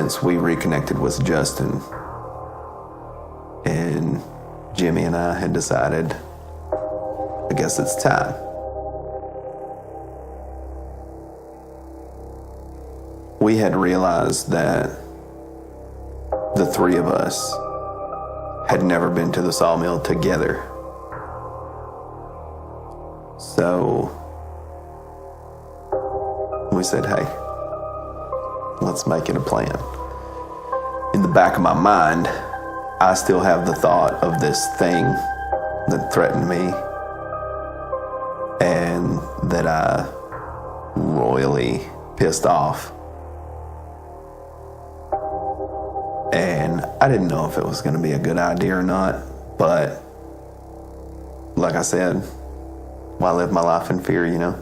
since we reconnected with Justin, and Jimmy and I had decided, I guess it's time. We had realized that the three of us had never been to the sawmill together. So we said, hey, let's make it a plan. In the back of my mind, I still have the thought of this thing that threatened me and that I royally pissed off. And I didn't know if it was going to be a good idea or not, but like I said, why live my life in fear, you know?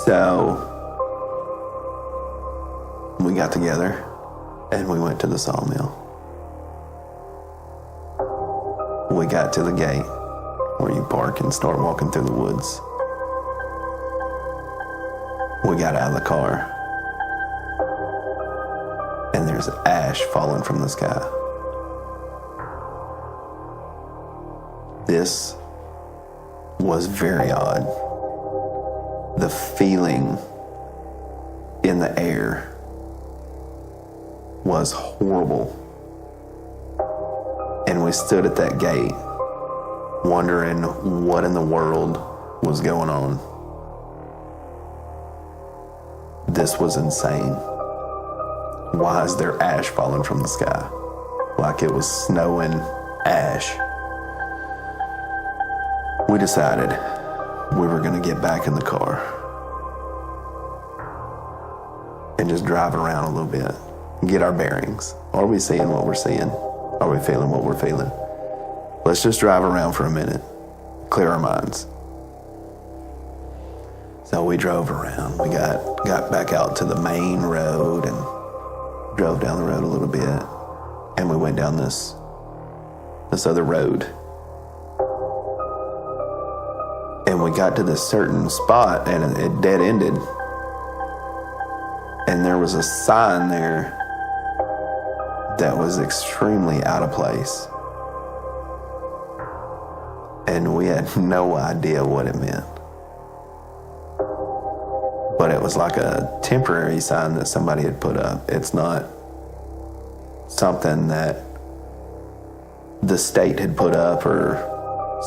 So we got together and we went to the sawmill. We got to the gate where you park and start walking through the woods. We got out of the car and there's ash falling from the sky. This was very odd. The feeling in the air was horrible. And we stood at that gate wondering what in the world was going on. This was insane. Why is there ash falling from the sky? Like it was snowing ash. We decided we were going to get back in the car and just drive around a little bit, get our bearings. Are we seeing what we're seeing? Are we feeling what we're feeling? Let's just drive around for a minute, clear our minds. So we drove around. We got back out to the main road and drove down the road a little bit, and we went down this other road. And we got to this certain spot and it dead ended. And there was a sign there that was extremely out of place. And we had no idea what it meant. But it was like a temporary sign that somebody had put up. It's not something that the state had put up or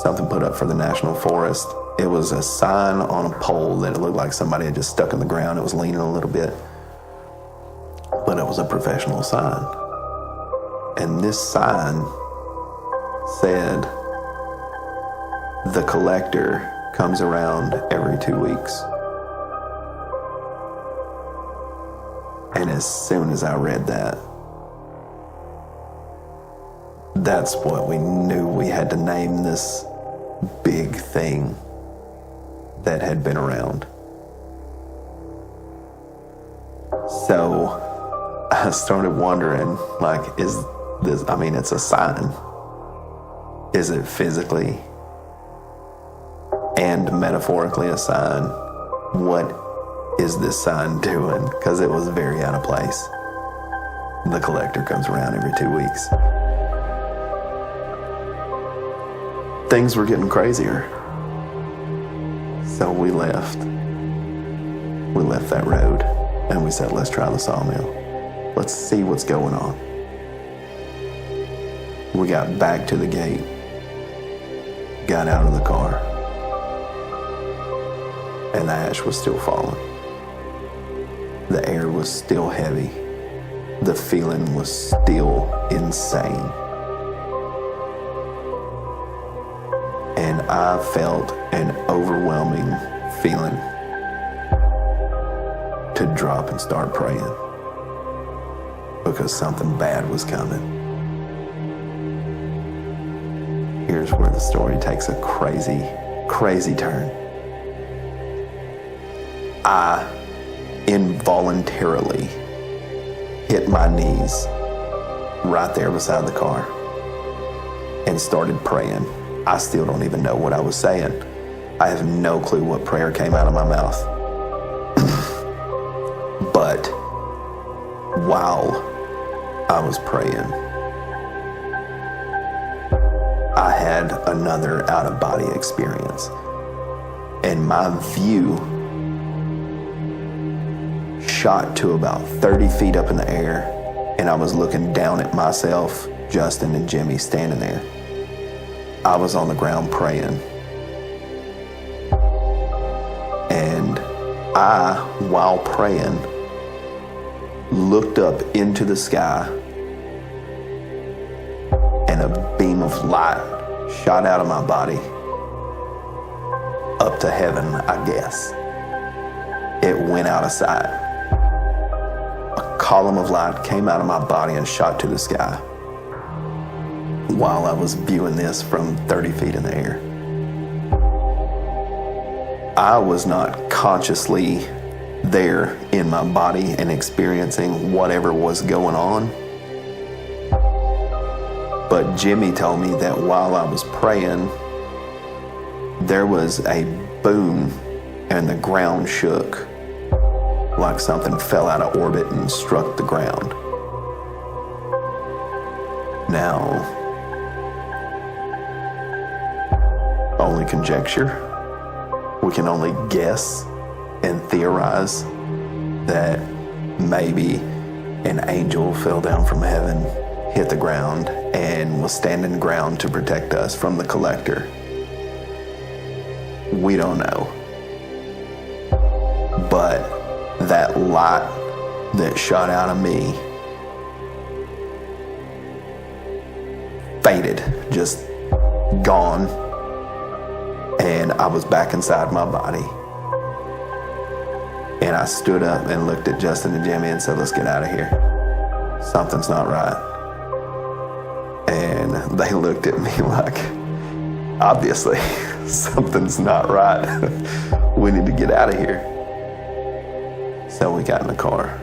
something put up for the National Forest. It was a sign on a pole that it looked like somebody had just stuck in the ground. It was leaning a little bit, but it was a professional sign. And this sign said, the collector comes around every 2 weeks. And as soon as I read that, that's what we knew we had to name this big thing that had been around. So I started wondering, like, is this, I mean, it's a sign. Is it physically and metaphorically a sign? What is this sign doing? Because it was very out of place. The collector comes around every 2 weeks. Things were getting crazier. So we left. We left that road and we said, let's try the sawmill. Let's see what's going on. We got back to the gate, got out of the car, and the ash was still falling. The air was still heavy. The feeling was still insane. And I felt an overwhelming feeling to drop and start praying because something bad was coming. Here's where the story takes a crazy, crazy turn. I involuntarily hit my knees right there beside the car and started praying. I still don't even know what I was saying. I have no clue what prayer came out of my mouth. But while I was praying, I had another out-of-body experience. And my view shot to about 30 feet up in the air, and I was looking down at myself, Justin and Jimmy standing there. I was on the ground praying. And I, while praying, looked up into the sky, and a beam of light shot out of my body up to heaven, I guess. It went out of sight. A column of light came out of my body and shot to the sky while I was viewing this from 30 feet in the air. I was not consciously there in my body and experiencing whatever was going on. But Jimmy told me that while I was praying, there was a boom and the ground shook like something fell out of orbit and struck the ground. Now, only conjecture. We can only guess and theorize that maybe an angel fell down from heaven, hit the ground, and was standing ground to protect us from the collector. We don't know. But that light that shot out of me faded, just gone, and I was back inside my body. And I stood up and looked at Justin and Jimmy and said, "Let's get out of here. Something's not right." And they looked at me like, obviously, something's not right. We need to get out of here. So we got in the car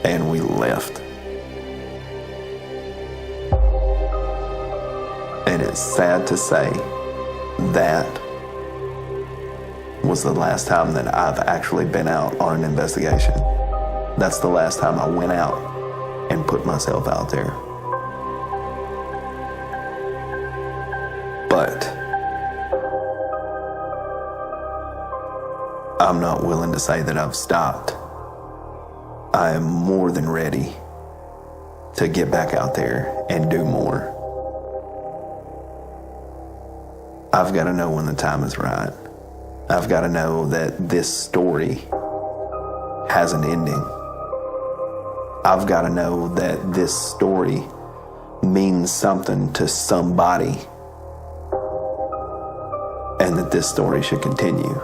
and we left. And it's sad to say that was the last time that I've actually been out on an investigation. That's the last time I went out and put myself out there. But I'm not willing to say that I've stopped. I am more than ready to get back out there and do more. I've got to know when the time is right. I've got to know that this story has an ending. I've got to know that this story means something to somebody, and that this story should continue.